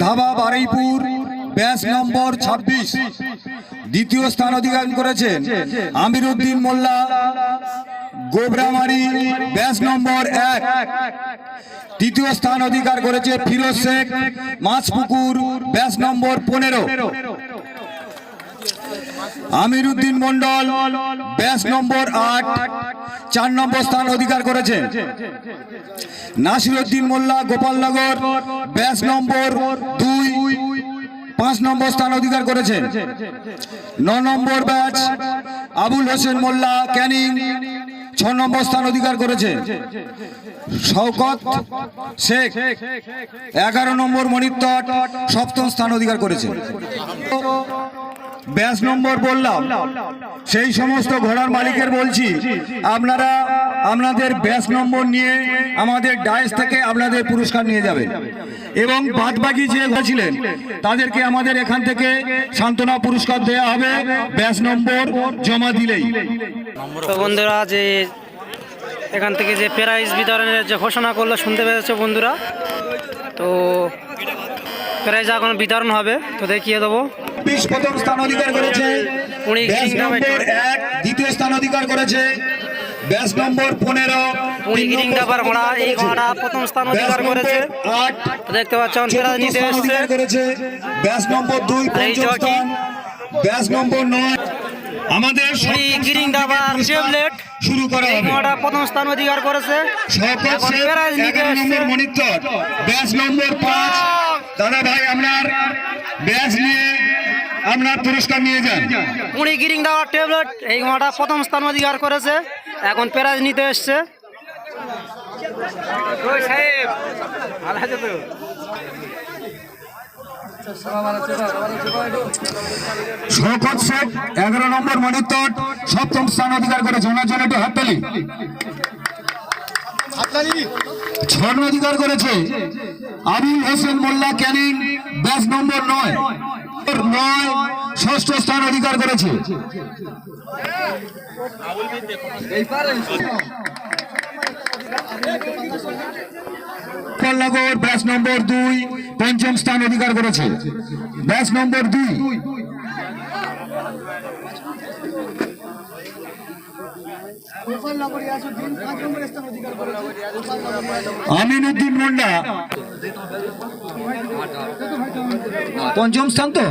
Dhaba Baruipur batch number 26। দ্বিতীয় স্থান অধিকার করেছেন আমিরউদ্দিন মোল্লা গোবরামারি ব্যাচ নম্বর 1। তৃতীয় স্থান অধিকার করেছে Firoz Sheikh মাছপুকুর batch number 15। Amiruddin Mondal batch number 8 4 নম্বর স্থান অধিকার করেছেন। নাসিরউদ্দিন মোল্লা গোপালনগর ব্যাচ নম্বর 2 5 নম্বর স্থান অধিকার করেছেন। 9 নম্বর ব্যাচ আবুল হোসেন মোল্লা ক্যানিং 6 নম্বর স্থান অধিকার করেছেন। শওকত শেখ 11 নম্বর মনিত্তট 7ম স্থান অধিকার করেছেন। ব্যাচ নম্বর বললাম, সেই সমস্ত ঘোড়ার মালিকের বলছি আপনারা আপনাদের ব্যাচ নম্বর নিয়ে আমাদের ডায়েস থেকে আপনাদের পুরস্কার নিয়ে যাবেন এবং বাদবাকি যে ছিলেন তাদেরকে আমাদের এখান থেকে সান্ত্বনা পুরস্কার দেওয়া হবে ব্যাচ নম্বর জমা দিলেই। তো বন্ধুরা, যে এখান থেকে যে প্রাইজ বিতরণের যে ঘোষণা করলো শুনতে পেরেছো বন্ধুরা, তো প্রাইজ এখন বিতরণ হবে, তো দেখিয়ে দেবো। প্রথম স্থান অধিকার করেছে ব্যাচ নম্বর 1। দ্বিতীয় স্থান অধিকার করেছে ব্যাচ নম্বর 15। এই ঘোড়াটা প্রথম স্থান অধিকার করেছে, দেখতে পাচ্ছেন প্রাইজ নিতে এসেছে ব্যাচ নম্বর 2 পঞ্চম স্থান। ব্যাচ নম্বর 9 আমাদের গিরিং দাবার ট্যাবলেট শুরু করা হবে। ঘোড়াটা প্রথম স্থান অধিকার করেছে। শওকত শেখ 11 নম্বর মনিত্তট ব্যাচ নম্বর 5। দাদা ভাই আপনার ব্যাচ নিয়ে আপনার পুরস্কার নিয়ে যান। পুরী গিরিং দাবার ট্যাবলেট এই ঘোড়াটা প্রথম স্থান অধিকার করেছে, এখন প্রাইজ নিতে এসছে। শওকত শেখ 11 নম্বর মনিত্তট 7ম স্থান অধিকার করেছে। ওনার জন্য একটু হাততালি। স্বর্ণ অধিকার করেছে আবুল হোসেন মোল্লা ক্যানিং ব্যাচ নম্বর 9। 6ষ্ঠ স্থান অধিকার করেছে। গোপালনগর ব্যাচ নম্বর 2 5ম স্থান অধিকার করেছে। ব্যাচ নম্বর 2 আমিনউদ্দিন মোল্লা 5ম স্থান, তো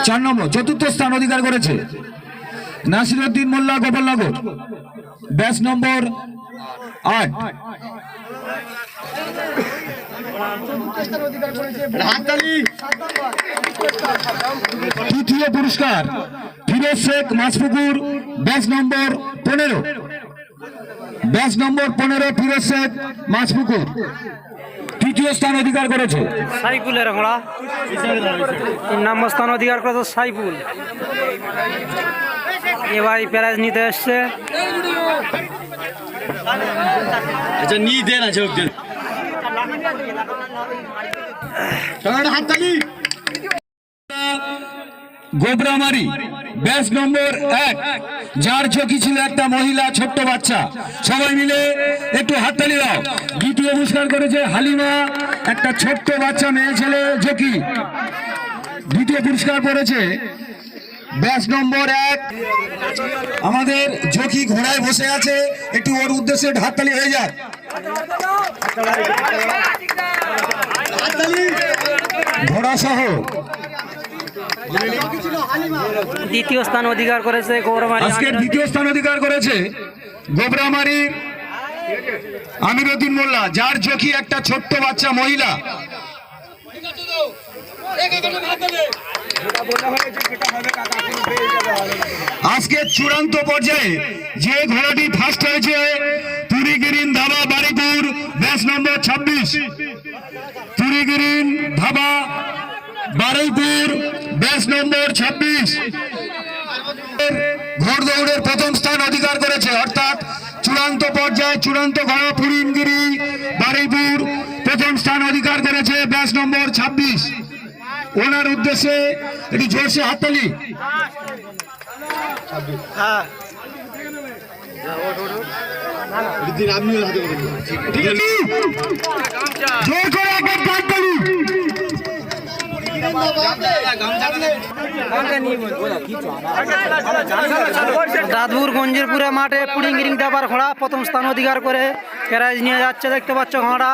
4 নম্বর 4র্থ স্থান অধিকার করেছে। নাসিরউদ্দিন মোল্লা গোপালনগর ব্যাচ নম্বর 8। তৃতীয় পুরস্কার Firoz Sheikh মাছপুকুর batch number 15। Batch number 15 Firoz Sheikh মাছপুকুর তৃতীয় স্থান অধিকার করেছে। সাইফুলের ঘোড়া 3 নম্বর স্থান অধিকার করেছে সাইফুল, এবার প্রাইজ নিতে এসছে। গোবরামারি ব্যাচ নম্বর 1, যার চোখে ছিল একটা মহিলা ছোট্ট বাচ্চা, সবাই মিলে একটু হাততালি দাও। দ্বিতীয় পুরস্কার করেছে হালিমা, একটা ছোট্ট বাচ্চা মেয়ে ছেলে জকি। দ্বিতীয় পুরস্কার করেছে ব্যাচ নম্বর 1 আমাদের জকি ঘোড়ায় বসে আছে, একটু ওর উদ্দেশ্যে হাততালি হয়ে যাক। ঘোড়া সহ দ্বিতীয় স্থান অধিকার করেছে গোবরামারি। আজকে দ্বিতীয় স্থান অধিকার করেছে গোবরামারি আমিরউদ্দিন মোল্লা, যার চোখে একটা ছোট্ট বাচ্চা মহিলা। আজকে চূড়ান্ত পর্যায়ে যে ঘোড়াটি ফার্স্ট হয়েছে তুরিগিরিন dhaba Baruipur batch number 26। তুরিগিরিন dhaba Baruipur batch number 26 ঘোড়দৌড়ের প্রথম স্থান অধিকার করেছে, অর্থাৎ চূড়ান্ত পর্যায়ে চূড়ান্ত ঘোড়া তুরিগিরি বারুইপুর প্রথম স্থান অধিকার করেছে ব্যাচ নম্বর 26। ওনার উদ্দেশ্যে একটু জোরসে হাততালি। জোর করে একবার হাততালি। দাদপুর গঞ্জিরপুরে মাঠে পুডিং গিরিং দাবার ঘোড়া প্রথম স্থান অধিকার করে প্রাইজ নিয়ে যাচ্ছে, দেখতে পাচ্ছ ঘোড়া।